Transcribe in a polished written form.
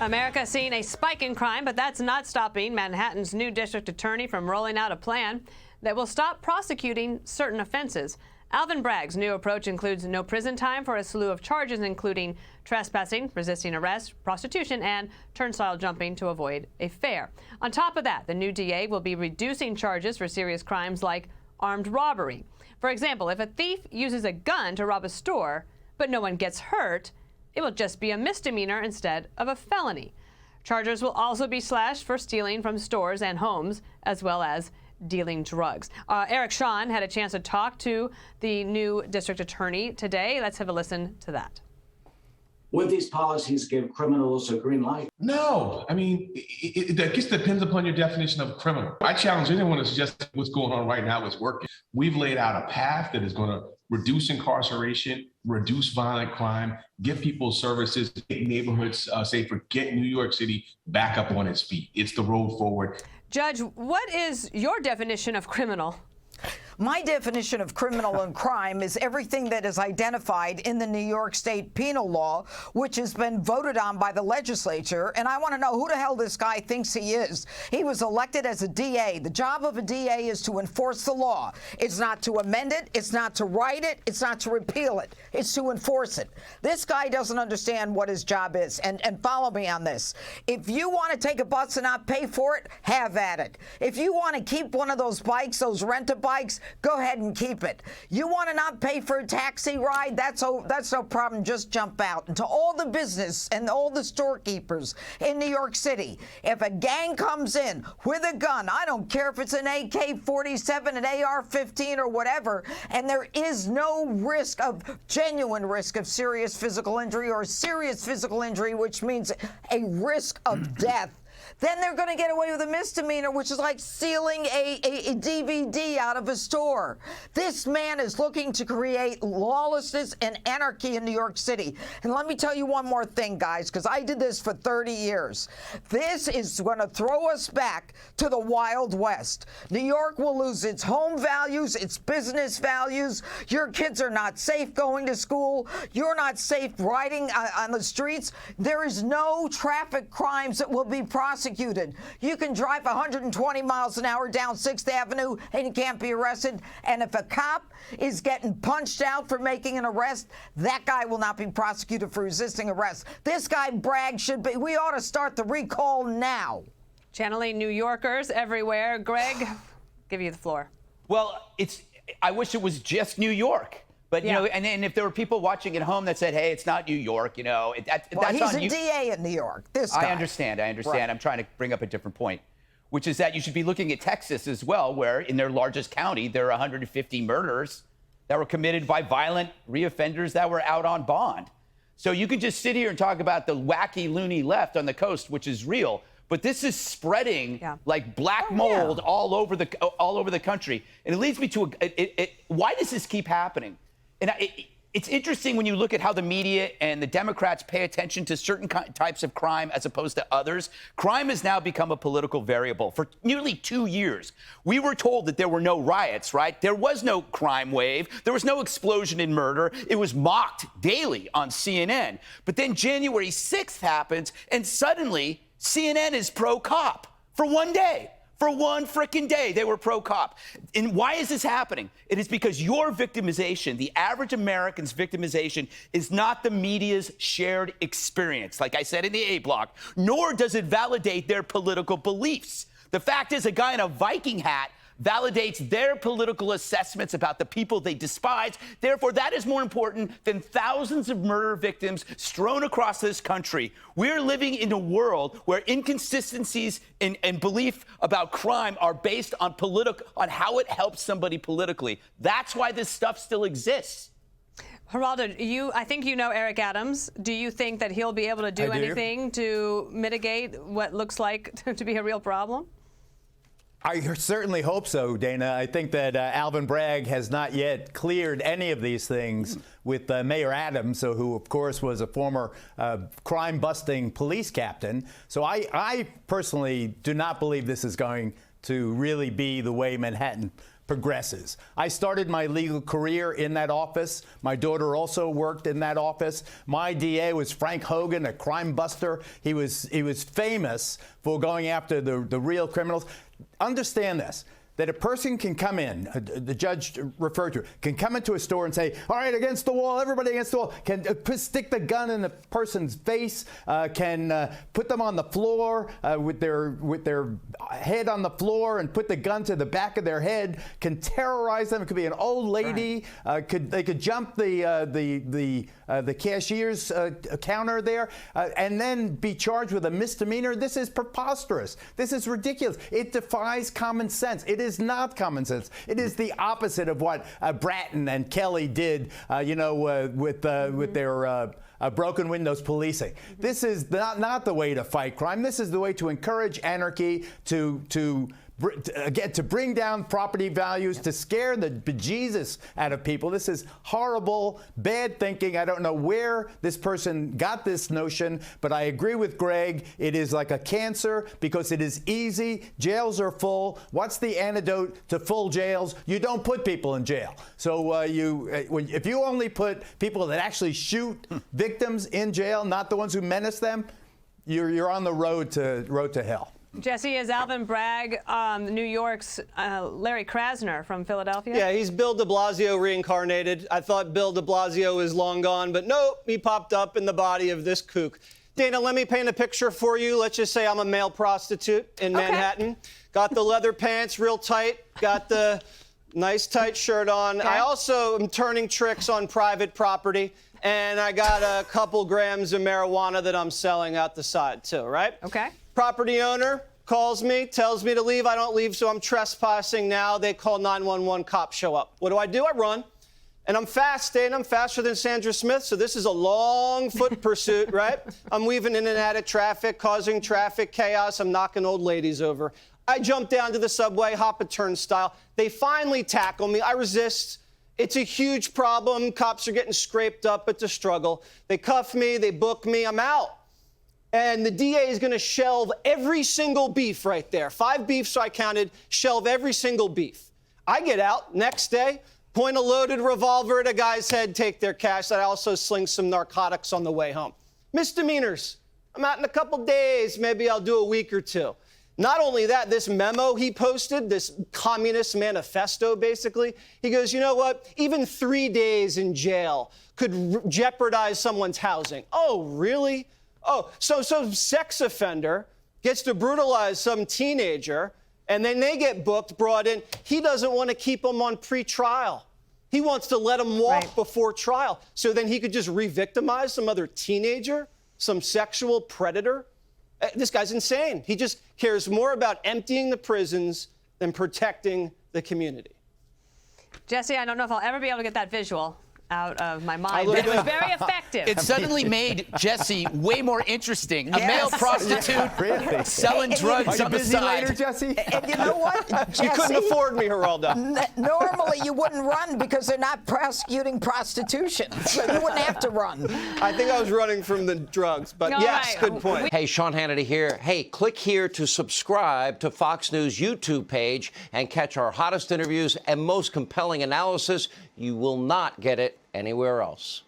America seeing a spike in crime, but that's not stopping Manhattan's new district attorney from rolling out a plan that will stop prosecuting certain offenses. Alvin Bragg's new approach includes no prison time for a slew of charges, including trespassing, resisting arrest, prostitution, and turnstile jumping to avoid a fare. On top of that, the new DA will be reducing charges for serious crimes like armed robbery. For example, if a thief uses a gun to rob a store, but no one gets hurt, it will just be a misdemeanor instead of a felony. Charges will also be slashed for stealing from stores and homes, as well as dealing drugs. Eric Shawn had a chance to talk to the new district attorney today. Let's have a listen to that. Would these policies give criminals a green light? No. I mean, it just depends upon your definition of criminal. I challenge anyone to suggest what's going on right now is working. We've laid out a path that is going to reduce incarceration, reduce violent crime, give people services, make neighborhoods safer, get New York City back up on its feet. It's the road forward. Judge, what is your definition of criminal? My definition of criminal and crime is everything that is identified in the New York State penal law, which has been voted on by the legislature. And I want to know who the hell this guy thinks he is. He was elected as a DA. The job of a DA is to enforce the law. It's not to amend it. It's not to write it. It's not to repeal it. It's to enforce it. This guy doesn't understand what his job is. And follow me on this. If you want to take a bus and not pay for it, have at it. If you want to keep one of those bikes, those rent-a-bikes, go ahead and keep it. You want to not pay for a taxi ride? That's no problem. Just jump out. And to all the business and all the storekeepers in New York City, if a gang comes in with a gun, I don't care if it's an AK-47, an AR-15 or whatever, and there is no risk of genuine risk of serious physical injury or serious physical injury, which means a risk of death, then they're going to get away with a misdemeanor, which is like stealing a DVD out of a store. This man is looking to create lawlessness and anarchy in New York City. And let me tell you one more thing, guys, because I did this for 30 years. This is going to throw us back to the Wild West. New York will lose its home values, its business values. Your kids are not safe going to school. You're not safe riding on the streets. There is no traffic crimes that will be prosecuted. You can drive 120 miles an hour down 6th Avenue and you can't be arrested. And if a cop is getting punched out for making an arrest, that guy will not be prosecuted for resisting arrest. This guy Bragg should be. We ought to start the recall now. Channeling New Yorkers everywhere. Greg, give you the floor. Well, I wish it was just New York. But, you know, and if there were people watching at home that said, hey, it's not New York, you know, that's he's on a DA in New York, this guy. I understand. Right. I'm trying to bring up a different point, which is that you should be looking at Texas as well, where in their largest county, there are 150 murders that were committed by violent reoffenders that were out on bond. So you can just sit here and talk about the wacky, loony left on the coast, which is real. But this is spreading like black mold all over the country. And it leads me to why does this keep happening? And it's interesting when you look at how the media and the Democrats pay attention to certain types of crime as opposed to others. Crime has now become a political variable. For nearly 2 years, we were told that there were no riots, right? There was no crime wave. There was no explosion in murder. It was mocked daily on CNN. But then January 6th happens, and suddenly CNN is pro-cop for one day. For one frickin' day, they were pro-cop. And why is this happening? It is because your victimization, the average American's victimization, is not the media's shared experience, like I said in the A block, nor does it validate their political beliefs. The fact is, a guy in a Viking hat validates their political assessments about the people they despise. Therefore, that is more important than thousands of murder victims strewn across this country. We're living in a world where inconsistencies and belief about crime are based on how it helps somebody politically. That's why this stuff still exists. Geraldo, I think you know Eric Adams. Do you think that he'll be able to do anything to mitigate what looks like to be a real problem? I certainly hope so, Dana. I think that Alvin Bragg has not yet cleared any of these things with Mayor Adams, who, of course, was a former crime-busting police captain. So I personally do not believe this is going to really be the way Manhattan progresses. I started my legal career in that office. My daughter also worked in that office. My DA was Frank Hogan, a crime buster. He was famous for going after the real criminals. Understand this, that a person can come in, the judge referred to, can come into a store and say, all right, against the wall, everybody against the wall, can stick the gun in the person's face, can put them on the floor with their head on the floor and put the gun to the back of their head, can terrorize them. It could be an old lady. Right. They could jump the cashier's counter there and then be charged with a misdemeanor. This is preposterous. This is ridiculous. It defies common sense. It is not common sense. It is the opposite of what Bratton and Kelly did, with their broken windows policing. This is not the way to fight crime. This is the way to encourage anarchy, to bring down property values, to scare the bejesus out of people. This is horrible, bad thinking. I don't know where this person got this notion, but I agree with Greg. It is like a cancer because it is easy. Jails are full. What's the antidote to full jails? You don't put people in jail. So if you only put people that actually shoot victims in jail, not the ones who menace them, you're on the road to hell. Jesse, is Alvin Bragg New York's Larry Krasner from Philadelphia? Yeah, he's Bill de Blasio reincarnated. I thought Bill de Blasio is long gone, but nope, he popped up in the body of this kook. Dana, let me paint a picture for you. Let's just say I'm a male prostitute in Manhattan. Got the leather pants real tight, got the nice tight shirt on. Okay. I also am turning tricks on private property, and I got a couple grams of marijuana that I'm selling out the side too, right? Okay. Property owner calls me, tells me to leave. I don't leave, so I'm trespassing now. They call 911, cops show up. What do? I run. And I'm fast, Dana. I'm faster than Sandra Smith, so this is a long foot pursuit, right? I'm weaving in and out of traffic, causing traffic chaos. I'm knocking old ladies over. I jump down to the subway, hop a turnstile. They finally tackle me. I resist. It's a huge problem. Cops are getting scraped up. It's a struggle. They cuff me. They book me. I'm out. And the DA is going to shelve every single beef right there. 5 beefs I counted, shelve every single beef. I get out next day, point a loaded revolver at a guy's head, take their cash. I also sling some narcotics on the way home. Misdemeanors. I'm out in a couple days. Maybe I'll do a week or two. Not only that, this memo he posted, this communist manifesto, basically, he goes, you know what? Even 3 days in jail could jeopardize someone's housing. Oh, really? Oh, so some sex offender gets to brutalize some teenager, and then they get booked, brought in. He doesn't want to keep them on pre-trial. He wants to let them walk before trial. So then he could just re-victimize some other teenager, some sexual predator. This guy's insane. He just cares more about emptying the prisons than protecting the community. Jesse, I don't know if I'll ever be able to get that visual out of my mind, but it was very effective. It suddenly made Jesse way more interesting. A male prostitute selling drugs on the side. Later, Jesse? And you know what, Jesse? You couldn't afford me, Geraldo. Normally you wouldn't run because they're not prosecuting prostitution, so you wouldn't have to run. I think I was running from the drugs, but yes, good point. Hey, Sean Hannity here. Hey, click here to subscribe to Fox News YouTube page and catch our hottest interviews and most compelling analysis. You will not get it anywhere else.